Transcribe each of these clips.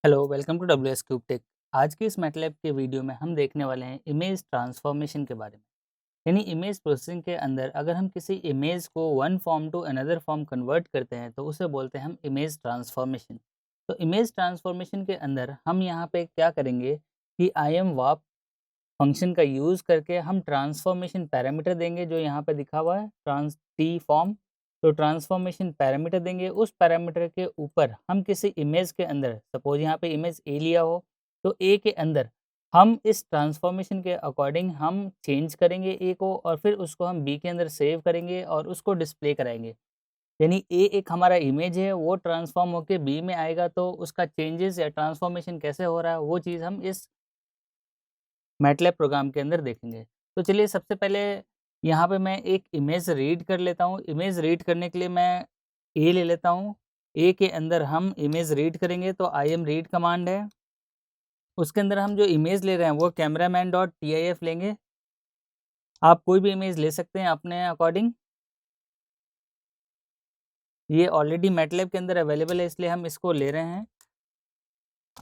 Hello, welcome to WS Cube Tech. आज की इस मैटलैब के वीडियो में हम देखने वाले हैं इमेज ट्रांसफॉर्मेशन के बारे में। यानी इमेज प्रोसेसिंग के अंदर अगर हम किसी इमेज को one form to another form convert करते हैं तो उसे बोलते हैं हम इमेज ट्रांसफॉर्मेशन। तो इमेज ट्रांसफॉर्मेशन के अंदर हम यहाँ पे क्या करेंगे कि आई एम वाप फंक्शन का यूज़ करके हम ट्रांसफॉर्मेशन पैरामीटर देंगे जो यहाँ पे दिखा हुआ है ट्रांस टी फॉर्म। तो ट्रांसफॉर्मेशन पैरामीटर देंगे, उस पैरामीटर के ऊपर हम किसी इमेज के अंदर सपोज यहाँ पे इमेज ए लिया हो तो ए के अंदर हम इस ट्रांसफॉर्मेशन के अकॉर्डिंग हम चेंज करेंगे ए को और फिर उसको हम बी के अंदर सेव करेंगे और उसको डिस्प्ले कराएंगे। यानी ए एक हमारा इमेज है, वो ट्रांसफॉर्म होके बी में आएगा तो उसका चेंजेस या ट्रांसफॉर्मेशन कैसे हो रहा है वो चीज़ हम इस मैटलैब प्रोग्राम के अंदर देखेंगे। तो चलिए सबसे पहले यहाँ पे मैं एक इमेज रीड कर लेता हूँ। इमेज रीड करने के लिए मैं ए ले लेता हूँ। ए के अंदर हम इमेज रीड करेंगे तो IMRead कमांड है। उसके अंदर हम जो इमेज ले रहे हैं वो कैमरामैन डॉट TIF लेंगे। आप कोई भी इमेज ले सकते हैं अपने अकॉर्डिंग। ये ऑलरेडी मैटलैब के अंदर अवेलेबल है इसलिए हम इसको ले रहे हैं।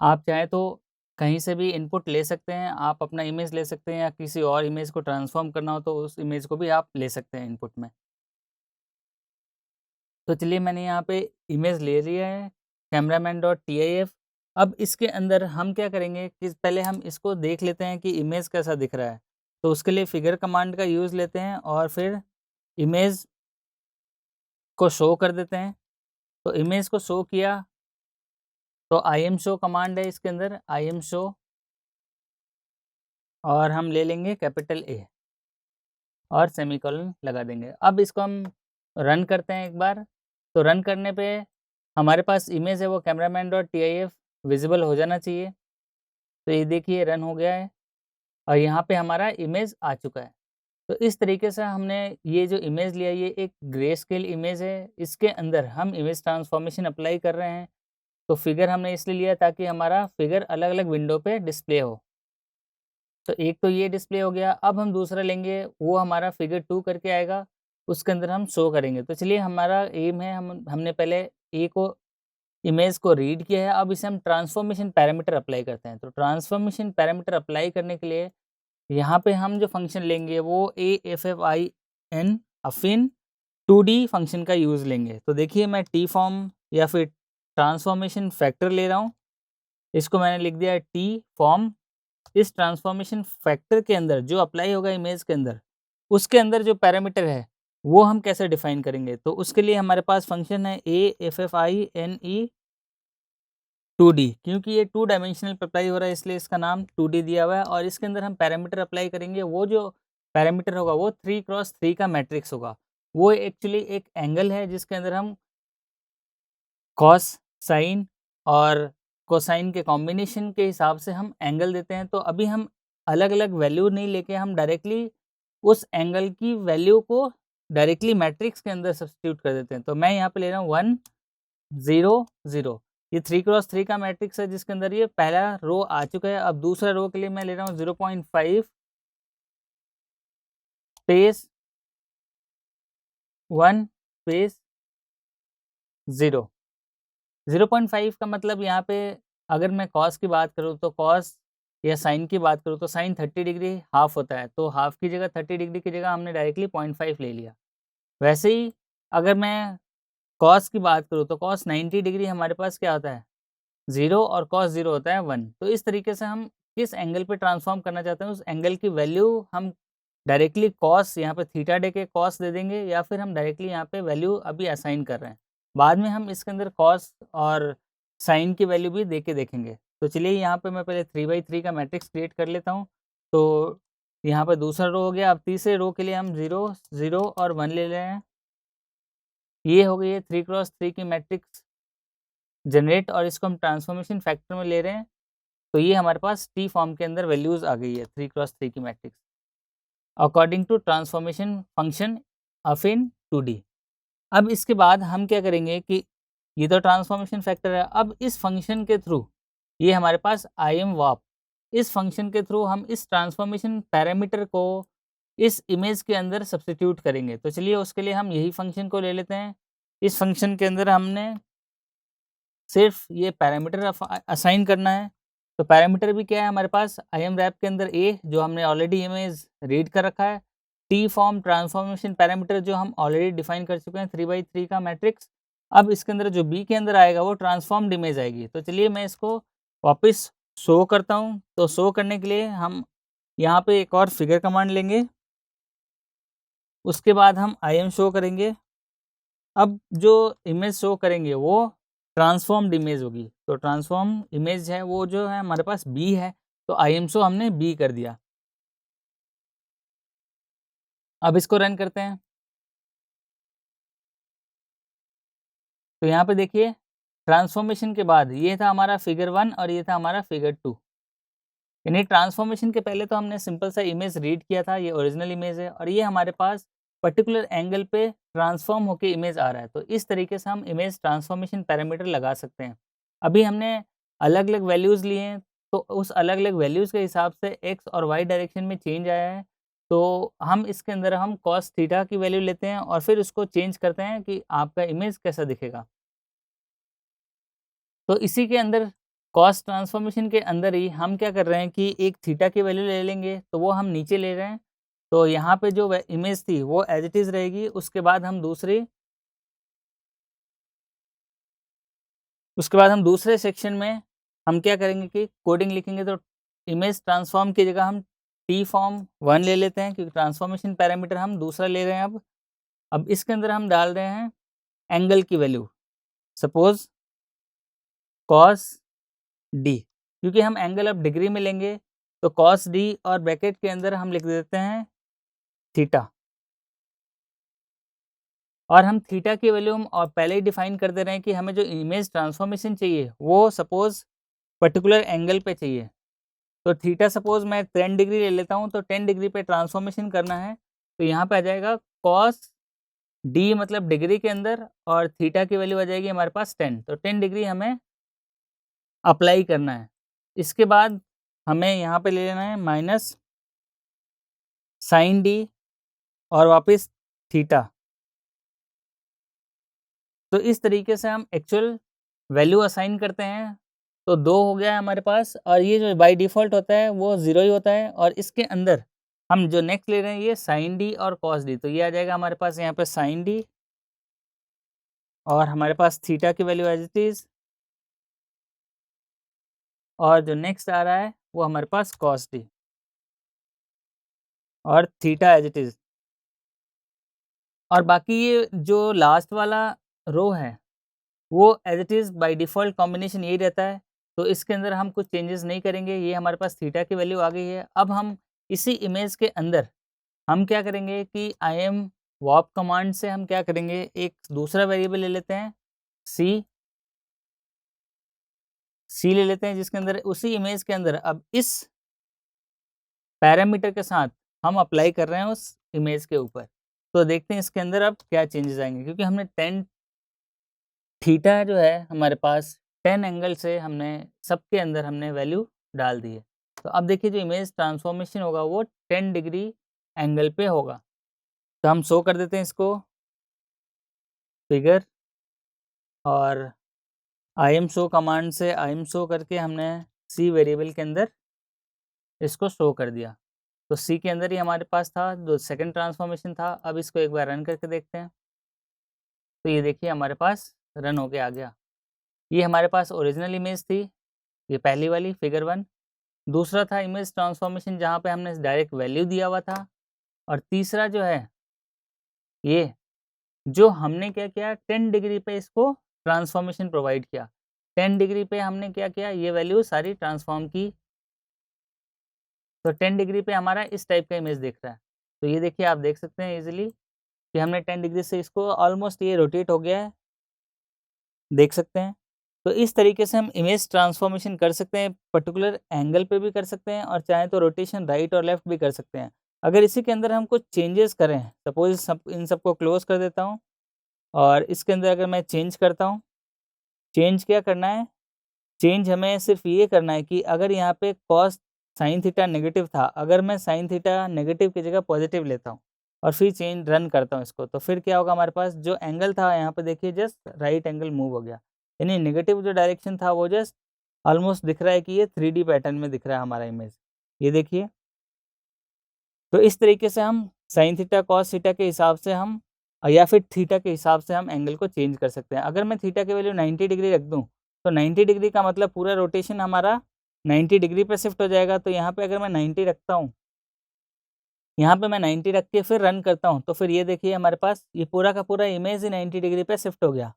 आप चाहें तो कहीं से भी इनपुट ले सकते हैं, आप अपना इमेज ले सकते हैं या किसी और इमेज को ट्रांसफ़ॉर्म करना हो तो उस इमेज को भी आप ले सकते हैं इनपुट में। तो चलिए मैंने यहाँ पे इमेज ले लिया है कैमरामैन डॉट TIF। अब इसके अंदर हम क्या करेंगे कि पहले हम इसको देख लेते हैं कि इमेज कैसा दिख रहा है। तो उसके लिए फिगर कमांड का यूज़ लेते हैं और फिर इमेज को शो कर देते हैं। तो इमेज को शो किया तो IMShow कमांड है इसके अंदर IMShow और हम ले लेंगे कैपिटल A और सेमीकोलन लगा देंगे। अब इसको हम रन करते हैं एक बार। तो रन करने पे हमारे पास इमेज है वो कैमरामैन डॉट TIF विज़िबल हो जाना चाहिए। तो ये देखिए रन हो गया है और यहाँ पे हमारा इमेज आ चुका है। तो इस तरीके से हमने ये जो इमेज लिया ये एक ग्रे स्केल इमेज है। इसके अंदर हम इमेज ट्रांसफॉर्मेशन अप्लाई कर रहे हैं। तो फिगर हमने इसलिए लिया ताकि हमारा फिगर अलग-अलग विंडो पे डिस्प्ले हो। तो एक तो ये डिस्प्ले हो गया, अब हम दूसरा लेंगे वो हमारा फिगर 2 करके आएगा, उसके अंदर हम शो करेंगे। तो चलिए हमारा एम है हमने पहले ए को इमेज को रीड किया है, अब इसे हम ट्रांसफॉर्मेशन पैरामीटर अप्लाई करते हैं। तो ट्रांसफॉर्मेशन पैरामीटर अप्लाई करने के लिए यहाँ पे हम जो फंक्शन लेंगे वो AFFIN अफिन 2D फंक्शन का यूज़ लेंगे। तो देखिए मैं टी फॉर्म या फिर ट्रांसफॉर्मेशन फैक्टर ले रहा हूँ, इसको मैंने लिख दिया है टी फॉर्म। इस ट्रांसफॉर्मेशन फैक्टर के अंदर जो अप्लाई होगा इमेज के अंदर, उसके अंदर जो पैरामीटर है, वो हम कैसे डिफाइन करेंगे? तो उसके लिए हमारे पास फंक्शन है AFFINE 2D क्योंकि ये 2 डायमेंशनल पे अप्लाई हो रहा है इसलिए इसका नाम 2D दिया हुआ है और इसके अंदर हम पैरामीटर अप्लाई करेंगे। वो जो पैरामीटर होगा वो 3x3 का मैट्रिक्स होगा। वो एक्चुअली एक एंगल है जिसके अंदर हम कॉस, साइन और कोसाइन के कॉम्बिनेशन के हिसाब से हम एंगल देते हैं। तो अभी हम अलग-अलग वैल्यू नहीं लेके हम डायरेक्टली उस एंगल की वैल्यू को डायरेक्टली मैट्रिक्स के अंदर सब्स्टिट्यूट कर देते हैं। तो मैं यहाँ पे ले रहा हूँ 1, 0, 0। ये 3x3 का मैट्रिक्स है जिसके अंदर ये पहला रो आ चुका है। अब दूसरा रो के लिए मैं ले रहा हूँ 0.5 स्पेस 1 स्पेस 0। 0.5 का मतलब यहाँ पे अगर मैं कॉस की बात करूँ तो कॉस या साइन की बात करूँ तो साइन 30 डिग्री हाफ होता है। तो हाफ की जगह 30 डिग्री की जगह हमने डायरेक्टली 0.5 ले लिया। वैसे ही अगर मैं कॉस की बात करूँ तो कॉस 90 डिग्री हमारे पास क्या होता है 0 और कॉस 0 होता है 1। तो इस तरीके से हम किस एंगल पे ट्रांसफॉर्म करना चाहते हैं उस एंगल की वैल्यू हम डायरेक्टली कॉस यहाँ पे थीटा दे के कॉस दे देंगे या फिर हम डायरेक्टली यहाँ पे वैल्यू अभी असाइन कर रहे हैं। बाद में हम इसके अंदर कॉस और साइन की वैल्यू भी दे के देखेंगे। तो चलिए यहाँ पे मैं पहले 3/3 का मैट्रिक्स क्रिएट कर लेता हूँ। तो यहाँ पे दूसरा रो हो गया। अब तीसरे रो के लिए हम 0, 0 और 1 ले रहे हैं। ये हो गई है 3x3 की मैट्रिक्स जनरेट और इसको हम ट्रांसफॉर्मेशन फैक्टर में ले रहे हैं। तो ये हमारे पास टी फॉर्म के अंदर वैल्यूज़ आ गई है 3x3 की matrix according to transformation function affine 2D। अब इसके बाद हम क्या करेंगे कि ये तो ट्रांसफॉर्मेशन फैक्टर है। अब इस फंक्शन के थ्रू ये हमारे पास IMWAP, इस फंक्शन के थ्रू हम इस ट्रांसफॉर्मेशन पैरामीटर को इस इमेज के अंदर सब्स्टिट्यूट करेंगे। तो चलिए उसके लिए हम यही फंक्शन को ले लेते हैं। इस फंक्शन के अंदर हमने सिर्फ ये पैरामीटर असाइन करना है। तो पैरामीटर भी क्या है हमारे पास IMWrap के अंदर, ए जो हमने ऑलरेडी इमेज रीड कर रखा है, टी फॉर्म ट्रांसफॉर्मेशन पैरामीटर जो हम ऑलरेडी डिफाइन कर चुके हैं 3x3 का मैट्रिक्स। अब इसके अंदर जो बी के अंदर आएगा वो ट्रांसफॉर्म्ड इमेज आएगी। तो चलिए मैं इसको वापस शो करता हूँ। तो शो करने के लिए हम यहाँ पे एक और फिगर कमांड लेंगे, उसके बाद हम IM शो करेंगे। अब जो इमेज शो करेंगे वो ट्रांसफॉर्म्ड इमेज होगी। तो ट्रांसफॉर्म इमेज है वो जो है हमारे पास बी है, तो IM शो हमने बी कर दिया। अब इसको रन करते हैं। तो यहाँ पे देखिए ट्रांसफॉर्मेशन के बाद ये था हमारा फिगर 1 और ये था हमारा फिगर 2। यानी ट्रांसफॉर्मेशन के पहले तो हमने सिंपल सा इमेज रीड किया था, ये ओरिजिनल इमेज है और ये हमारे पास पर्टिकुलर एंगल पे ट्रांसफॉर्म होके इमेज आ रहा है। तो इस तरीके से हम इमेज ट्रांसफॉर्मेशन पैरामीटर लगा सकते हैं। अभी हमने अलग अलग वैल्यूज़ लिए हैं, तो उस अलग अलग वैल्यूज़ के हिसाब से एक्स और वाई डायरेक्शन में चेंज आया है। तो हम इसके अंदर हम कॉस थीटा की वैल्यू लेते हैं और फिर उसको चेंज करते हैं कि आपका इमेज कैसा दिखेगा। तो इसी के अंदर कॉस ट्रांसफॉर्मेशन के अंदर ही हम क्या कर रहे हैं कि एक थीटा की वैल्यू ले लेंगे, तो वो हम नीचे ले रहे हैं। तो यहाँ पे जो इमेज थी वो एज इट इज़ रहेगी। उसके बाद हम दूसरे सेक्शन में हम क्या करेंगे कि कोडिंग लिखेंगे। तो इमेज ट्रांसफॉर्म की जगह हम टी फॉर्म 1 ले लेते हैं, क्योंकि ट्रांसफॉर्मेशन पैरामीटर हम दूसरा ले रहे हैं। अब इसके अंदर हम डाल रहे हैं एंगल की वैल्यू, सपोज कॉस डी, क्योंकि हम एंगल अब डिग्री में लेंगे। तो कॉस डी और ब्रैकेट के अंदर हम लिख देते हैं थीटा, और हम थीटा की वैल्यू हम और पहले ही डिफाइन कर दे रहे हैं कि हमें जो इमेज ट्रांसफॉर्मेशन चाहिए वो सपोज पर्टिकुलर एंगल पे चाहिए। तो थीटा सपोज मैं 10 डिग्री ले लेता हूँ, तो 10 डिग्री पे ट्रांसफॉर्मेशन करना है। तो यहाँ पे आ जाएगा कॉस डी मतलब डिग्री के अंदर, और थीटा की वैल्यू आ जाएगी हमारे पास 10। तो 10 डिग्री हमें अप्लाई करना है। इसके बाद हमें यहाँ पे ले लेना है माइनस साइन डी और वापस थीटा। तो इस तरीके से हम एक्चुअल वैल्यू असाइन करते हैं। तो 2 हो गया है हमारे पास, और ये जो बाय डिफ़ॉल्ट होता है वो 0 ही होता है। और इसके अंदर हम जो नेक्स्ट ले रहे हैं ये साइन डी और कॉस डी। तो ये आ जाएगा हमारे पास यहाँ पे साइन डी, और हमारे पास थीटा की वैल्यू एज इट इज़, और जो नेक्स्ट आ रहा है वो हमारे पास कॉस डी और थीटा एज इट इज़। और बाकी ये जो लास्ट वाला रो है वो as it is by default combination यही रहता है। तो इसके अंदर हम कुछ चेंजेस नहीं करेंगे। ये हमारे पास थीटा की वैल्यू आ गई है। अब हम इसी इमेज के अंदर हम क्या करेंगे कि IM वॉप कमांड से हम क्या करेंगे, एक दूसरा वेरिएबल ले लेते हैं सी ले लेते हैं, जिसके अंदर उसी इमेज के अंदर अब इस पैरामीटर के साथ हम अप्लाई कर रहे हैं उस इमेज के ऊपर। तो देखते हैं इसके अंदर अब क्या चेंजेस आएंगे, क्योंकि हमने 10 थीटा जो है हमारे पास 10 एंगल से हमने सबके अंदर हमने वैल्यू डाल दी है। तो अब देखिए जो इमेज ट्रांसफॉर्मेशन होगा वो 10 डिग्री एंगल पे होगा। तो हम शो कर देते हैं इसको फिगर, और IM शो कमांड से IM शो करके हमने सी वेरिएबल के अंदर इसको शो कर दिया। तो सी के अंदर ही हमारे पास था जो सेकंड ट्रांसफॉर्मेशन था। अब इसको एक बार रन करके देखते हैं। तो ये देखिए हमारे पास रन होके आ गया। ये हमारे पास ओरिजिनल इमेज थी, ये पहली वाली फिगर 1। दूसरा था इमेज ट्रांसफॉर्मेशन जहाँ पे हमने डायरेक्ट वैल्यू दिया हुआ था। और तीसरा जो है ये जो हमने क्या किया 10 डिग्री पे इसको ट्रांसफॉर्मेशन प्रोवाइड किया। 10 डिग्री पे हमने क्या किया, ये वैल्यू सारी ट्रांसफॉर्म की। तो 10 डिग्री पे हमारा इस टाइप का इमेज दिख रहा है। तो ये देखिए आप देख सकते हैं इजीली कि हमने 10 डिग्री से इसको ऑलमोस्ट ये रोटेट हो गया है, देख सकते हैं। तो इस तरीके से हम इमेज ट्रांसफॉर्मेशन कर सकते हैं, पर्टिकुलर एंगल पे भी कर सकते हैं, और चाहे तो रोटेशन राइट और लेफ्ट भी कर सकते हैं। अगर इसी के अंदर हम कुछ चेंजेस करें, सपोज इन सबको क्लोज कर देता हूँ, और इसके अंदर अगर मैं चेंज करता हूँ, चेंज क्या करना है, चेंज हमें सिर्फ ये करना है कि अगर यहाँ पे कॉस साइन थीटा नेगेटिव था, अगर मैं साइन थीटा नेगेटिव की जगह पॉजिटिव लेता हूँ और फिर चेंज रन करता हूँ इसको, तो फिर क्या होगा, हमारे पास जो एंगल था यहाँ पे देखिए जस्ट राइट एंगल मूव हो गया। यानी नेगेटिव जो डायरेक्शन था वो जस्ट ऑलमोस्ट दिख रहा है कि ये 3D पैटर्न में दिख रहा है हमारा इमेज, ये देखिए। तो इस तरीके से हम साइन थीटा कॉस थीटा के हिसाब से हम या फिर थीटा के हिसाब से हम एंगल को चेंज कर सकते हैं। अगर मैं थीटा की वैल्यू 90 डिग्री रख दूं तो 90 डिग्री का मतलब पूरा रोटेशन हमारा 90 डिग्री पे शिफ्ट हो जाएगा। तो यहाँ पे अगर मैं 90 रखता हूँ, यहाँ पे मैं 90 रख के फिर रन करता हूँ, तो फिर ये देखिए हमारे पास ये पूरा का पूरा इमेज ही 90 डिग्री पे शिफ्ट हो गया,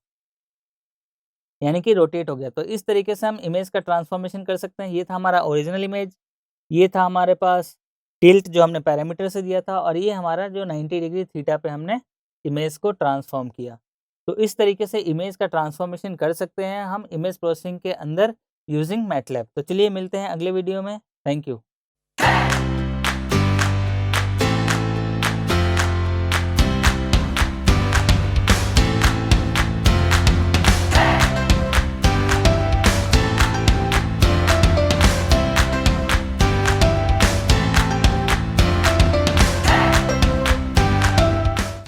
यानी कि रोटेट हो गया। तो इस तरीके से हम इमेज का ट्रांसफॉर्मेशन कर सकते हैं। ये था हमारा ओरिजिनल इमेज, ये था हमारे पास टिल्ट जो हमने पैरामीटर से दिया था, और ये हमारा जो 90 डिग्री थीटा पे हमने इमेज को ट्रांसफॉर्म किया। तो इस तरीके से इमेज का ट्रांसफॉर्मेशन कर सकते हैं हम इमेज प्रोसेसिंग के अंदर यूजिंग मैटलैब। तो चलिए मिलते हैं अगले वीडियो में। Thank you.